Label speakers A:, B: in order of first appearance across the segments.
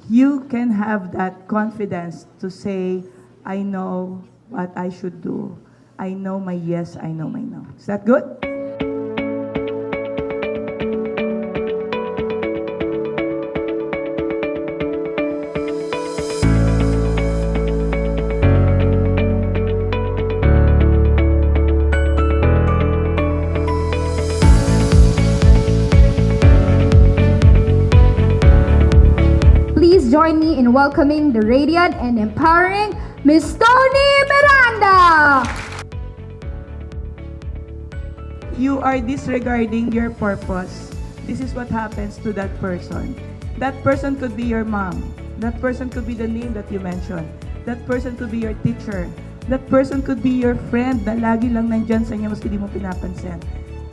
A: you can have that confidence to say, I know what I should do. I know my yes, I know my no. Is that good?
B: Please join me in welcoming the radiant and empowering Miss Toni Miranda!
A: You are disregarding your purpose. This is what happens to that person. That person could be your mom. That person could be the name that you mentioned. That person could be your teacher. That person could be your friend na lagi lang nandyan sa inyo maski di mo pinapansin.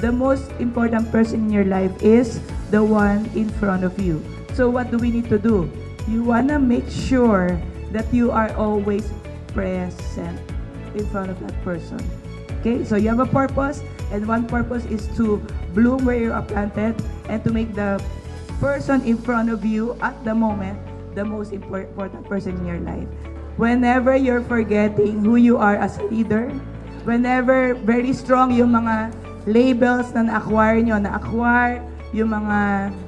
A: The most important person in your life is the one in front of you. So what do we need to do? You wanna make sure that you are always present in front of that person. Okay, so you have a purpose, and one purpose is to bloom where you are planted and to make the person in front of you at the moment the most important person in your life. Whenever you're forgetting who you are as a leader, whenever very strong yung mga labels na na-acquire nyo, yung mga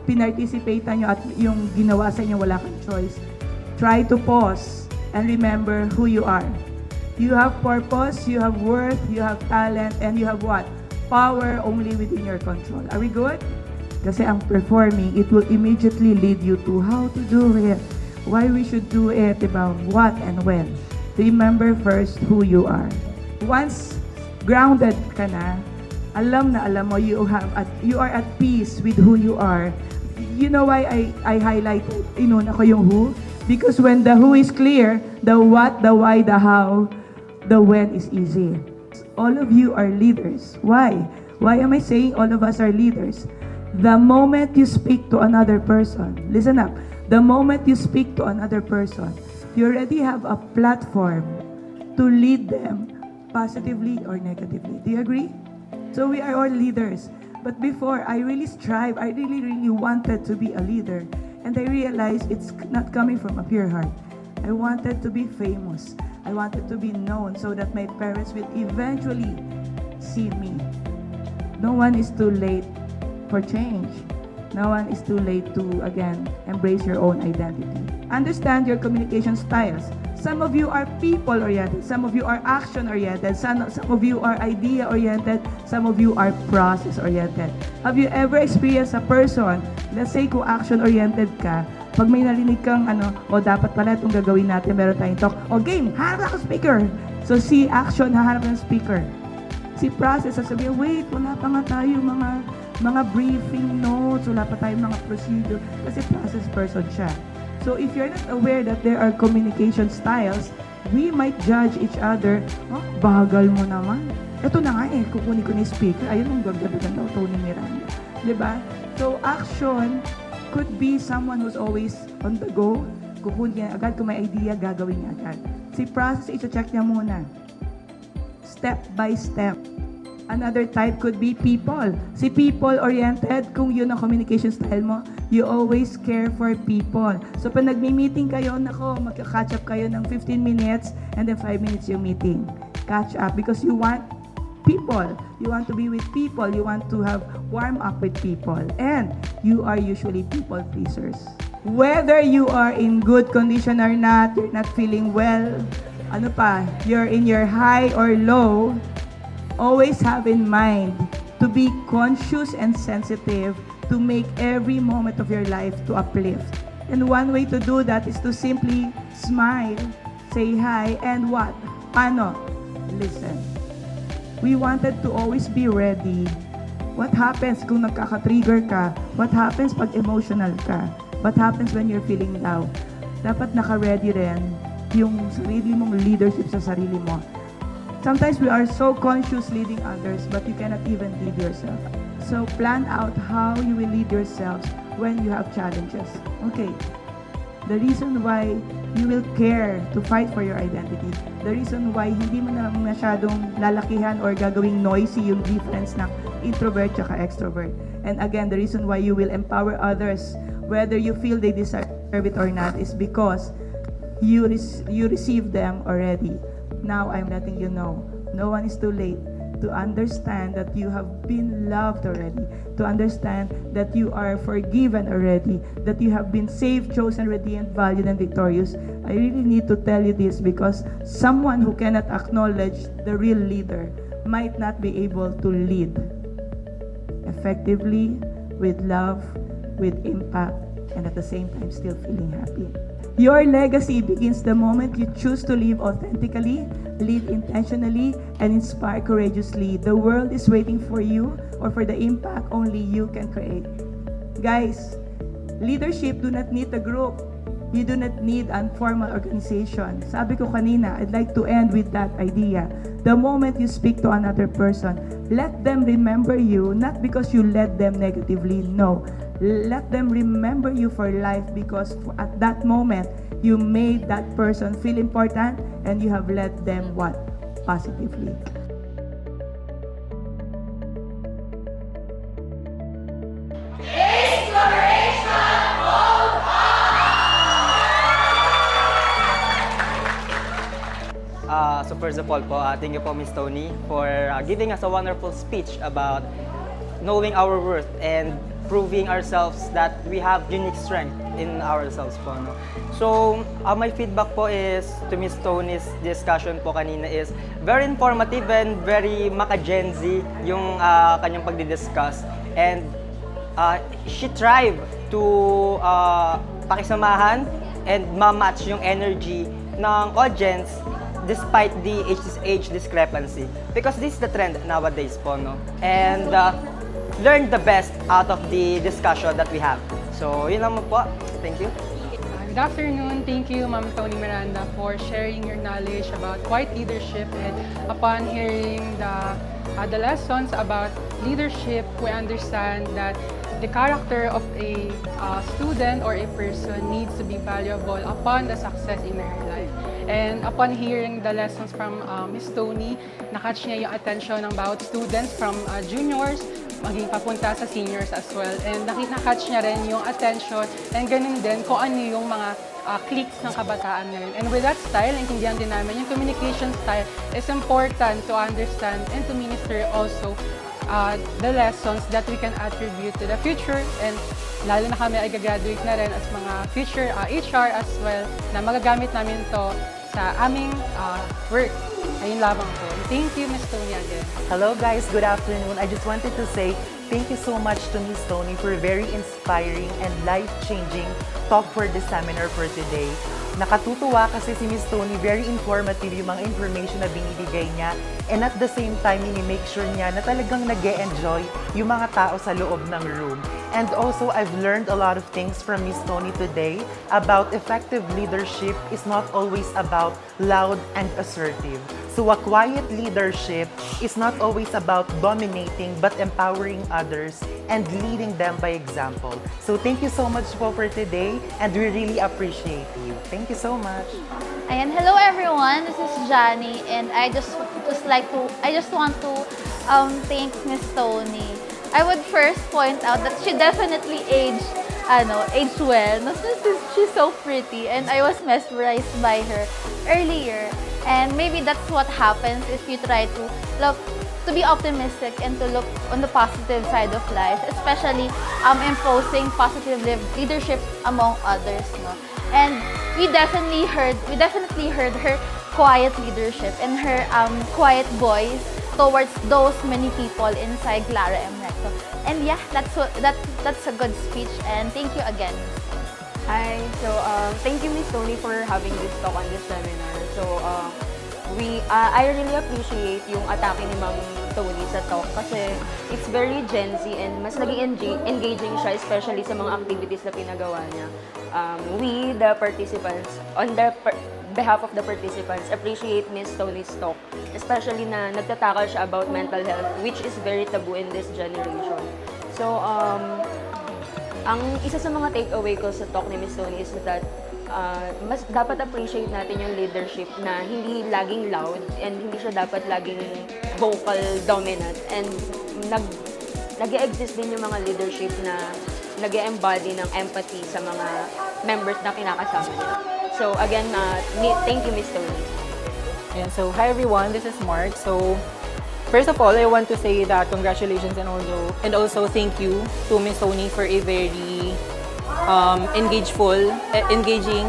A: pinarticipatean nyo at yung ginawa sa inyo, wala kang choice. Try to pause and remember who you are. You have purpose, you have worth, you have talent, and you have what? Power only within your control. Are we good? Kasi ang performing, it will immediately lead you to how to do it, why we should do it, diba? What and when. Remember first who you are. Once grounded ka na alam mo, you are at peace with who you are. You know why I highlighted, inuna ko yung who? Because when the who is clear, the what, the why, the how, the when is easy. All of you are leaders. Why? Why am I saying all of us are leaders? The moment you speak to another person, listen up, the moment you speak to another person, you already have a platform to lead them positively or negatively. Do you agree? So we are all leaders. But before, I really strive. I really wanted to be a leader. And I realized it's not coming from a pure heart. I wanted to be famous. I wanted to be known so that my parents will eventually see me. No one is too late for change. No one is too late to, again, embrace your own identity. Understand your communication styles. Some of you are people-oriented. Some of you are action-oriented. Some of you are idea-oriented. Some of you are process-oriented. Have you ever experienced a person, let's say kung action-oriented ka, pag may narinig kang dapat pala itong gagawin natin, meron tayong talk, game, hanap ako speaker. So si action, hahanap ng speaker. Si process, sasabihin, wait, wala pa nga tayo mga briefing notes, wala pa tayong mga procedure, kasi process person siya. So if you're not aware that there are communication styles, we might judge each other, bagal mo naman. Ito na nga kukunin ko ni speaker, ayun ang gagawin daw, Toni Miranda. Diba? So action could be someone who's always on the go, kukunin niya agad, kung may idea, gagawin niya agad. Si process, i-check niya muna. Step by step. Another type could be people. Si people-oriented, kung yun ang communication style mo, you always care for people. So, pag nagmi-meeting kayo, magka-catch up kayo ng 15 minutes and then 5 minutes yung meeting. Catch up because you want people. You want to be with people. You want to have warm up with people. And you are usually people pleasers. Whether you are in good condition or not, you're not feeling well, you're in your high or low, always have in mind to be conscious and sensitive to make every moment of your life to uplift. And one way to do that is to simply smile, say hi, and what? Paano? Listen. We wanted to always be ready. What happens kung nagkaka-trigger ka? What happens pag emotional ka? What happens when you're feeling down? Dapat naka-ready rin yung sarili mong leadership sa sarili mo. Sometimes we are so conscious leading others, but you cannot even lead yourself. So plan out how you will lead yourselves when you have challenges. Okay, the reason why you will care to fight for your identity, the reason why hindi mo na masyadong lalakihan or gagawing noisy yung difference ng introvert at extrovert. And again, the reason why you will empower others, whether you feel they deserve deserve it or not is because you received them already. Now I'm letting you know, no one is too late to understand that you have been loved already, to understand that you are forgiven already, that you have been saved, chosen, redeemed, valued, and victorious. I really need to tell you this because someone who cannot acknowledge the real leader might not be able to lead effectively, with love, with impact, and at the same time still feeling happy. Your legacy begins the moment you choose to live authentically, lead intentionally, and inspire courageously. The world is waiting for you or for the impact only you can create. Guys, leadership do not need a group. You do not need a formal organization. Sabi ko kanina, I'd like to end with that idea. The moment you speak to another person, let them remember you, not because you led them negatively, no. Let them remember you for life because at that moment, you made that person feel important and you have led them what? Positively.
C: So first of all po, thank you po Miss Toni for giving us a wonderful speech about knowing our worth and proving ourselves that we have unique strength in ourselves po. No? So, my feedback po is to Miss Toni's discussion po kanina is very informative and very maka-Gen Z yung kanyang pagdidiscuss. And she tried to pakisamahan and ma-match yung energy ng audience despite the age discrepancy. Because this is the trend nowadays po, no? And learn the best out of the discussion that we have. So, yun lang po. Thank you.
D: Good afternoon. Thank you, Ma'am Toni Miranda, for sharing your knowledge about quiet leadership. And upon hearing the lessons about leadership, we understand that the character of a student or a person needs to be valuable upon the success in her life. And upon hearing the lessons from Ms. Toni, nakatch niya yung attention ng bawat students from juniors, maging papunta sa seniors as well. And nakatch niya rin yung attention and ganun din kung ano yung mga cliques ng kabataan ngayon. And with that style, intindihan din namin yung communication style is important to understand and to minister also the lessons that we can attribute to the future, and lalo na kami ay gagraduate na rin as mga future HR as well, na magagamit namin to sa aming work. Ayun lamang po. Thank you, Ms. Toni, again.
E: Hello guys, good afternoon. I just wanted to say thank you so much to Ms. Toni for a very inspiring and life-changing talk for this seminar for today. Nakatutuwa kasi si Ms. Toni, very informative yung mga information na binibigay niya, and at the same time, make sure niya na talagang nag-e-enjoy yung mga tao sa loob ng room. And also, I've learned a lot of things from Ms. Toni today about effective leadership is not always about loud and assertive. So a quiet leadership is not always about dominating but empowering others and leading them by example. So thank you so much for today, and we really appreciate you. Thank you so much.
F: Ayan, hello everyone. This is Johnny, and I just want to thank Miss Toni. I would first point out that she definitely aged well. No, she's so pretty, and I was mesmerized by her earlier. And maybe that's what happens if you try to be optimistic and to look on the positive side of life, especially imposing positive leadership among others. No? And we definitely heard her quiet leadership and her quiet voice towards those many people inside Clara M. Recto. And yeah, that's a good speech, and thank you again.
G: Hi. So, thank you, Miss Toni, for having this talk on this seminar. So, I really appreciate yung atake ni Ma'am Toni sa talk kasi it's very Gen Z and mas naging engaging siya, especially sa mga activities na pinagawa niya. We, the participants, on the behalf of the participants, appreciate Miss Toni's talk, especially na nagtatakal siya about mental health, which is very taboo in this generation. So, ang isa sa mga takeaway ko sa talk ni Miss Toni is that mas dapat appreciate natin yung leadership na hindi laging loud and hindi siya dapat laging vocal dominant, and nag-e-exist din yung mga leadership na nag-embody ng empathy sa mga members na kinakasama niya. So again, thank you, Miss Toni.
H: And so, hi everyone, this is Mark. So, first of all, I want to say that congratulations and also thank you to Miss Toni for a very engaging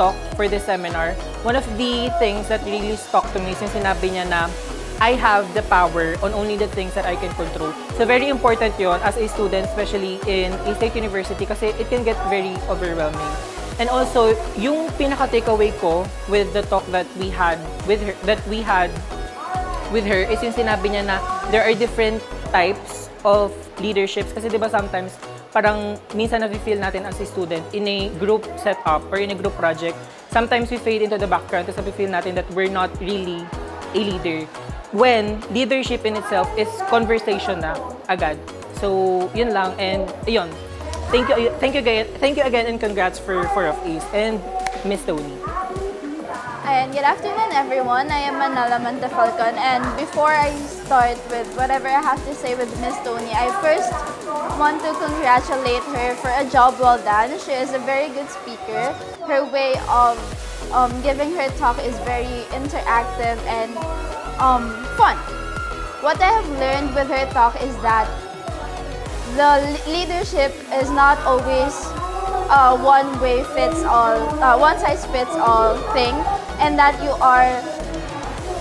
H: talk for this seminar. One of the things that really stuck to me since sinabi niya na I have the power on only the things that I can control. So very important yon as a student, especially in a state university kasi it can get very overwhelming. And also, yung pinaka-takeaway ko with the talk that we had with her is yung sinabi niya na there are different types of leaderships kasi 'di ba sometimes parang minsan nafe-feel natin as a student in a group setup or in a group project, sometimes we fade into the background kasi nafe-feel natin that we're not really a leader. When leadership in itself is conversation na agad. So, yun lang and yun. Thank you again and congrats for 4 of Ace and Miss Toni.
F: And good afternoon, everyone. I am Manala Mantefalcon, and before I start with whatever I have to say with Miss Toni, I first want to congratulate her for a job well done. She is a very good speaker. Her way of giving her talk is very interactive and fun. What I have learned with her talk is that the leadership is not always one size fits all thing, and that you are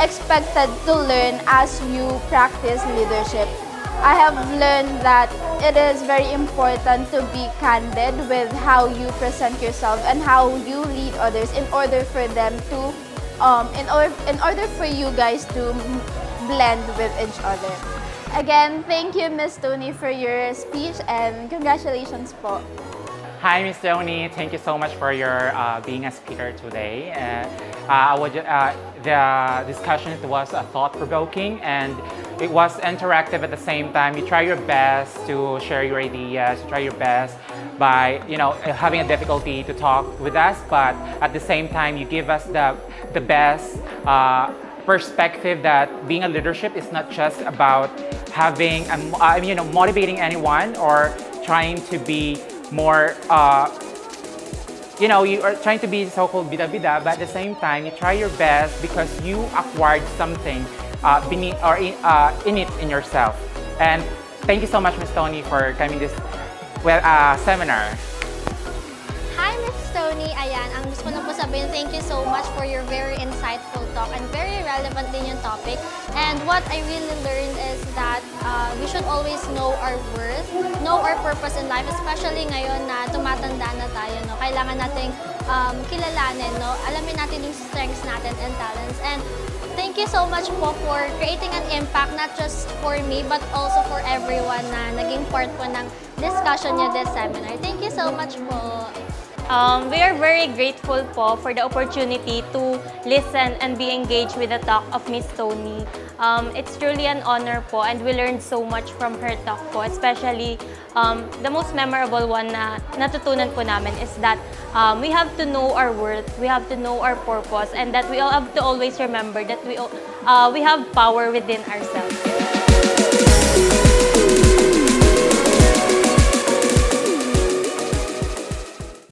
F: expected to learn as you practice leadership. I have learned that it is very important to be candid with how you present yourself and how you lead others in order for them to in order for you guys to blend with each other. Again, thank you, Miss Toni, for your speech and congratulations po.
I: Hi, Miss Toni. Thank you so much for your being a speaker today. The discussion was thought-provoking and it was interactive at the same time. You try your best to share your ideas. You try your best by having a difficulty to talk with us, but at the same time, you give us the best perspective that being a leadership is not just about having motivating anyone or trying to be more you are trying to be so-called bida-bida, but at the same time you try your best because you acquired something beneath or in yourself. And thank you so much, Ms. Toni, for coming this seminar.
J: Hi, Ms. Toni. Ayan, ang gusto ko na po sabihin, thank you so much for your very insightful talk and very relevant din yung topic. And what I really learned is that we should always know our worth, know our purpose in life, especially ngayon na tumatanda na tayo. No? Kailangan nating kilalanin, no? Alamin natin yung strengths natin and talents. And thank you so much po for creating an impact, not just for me, but also for everyone na naging part po ng discussion niyo this seminar. Thank you so much po.
K: We are very grateful po for the opportunity to listen and be engaged with the talk of Miss Toni. It's truly an honor po and we learned so much from her talk po, especially the most memorable one na natutunan po namin is that we have to know our worth, we have to know our purpose, and that we all have to always remember that we have power within ourselves.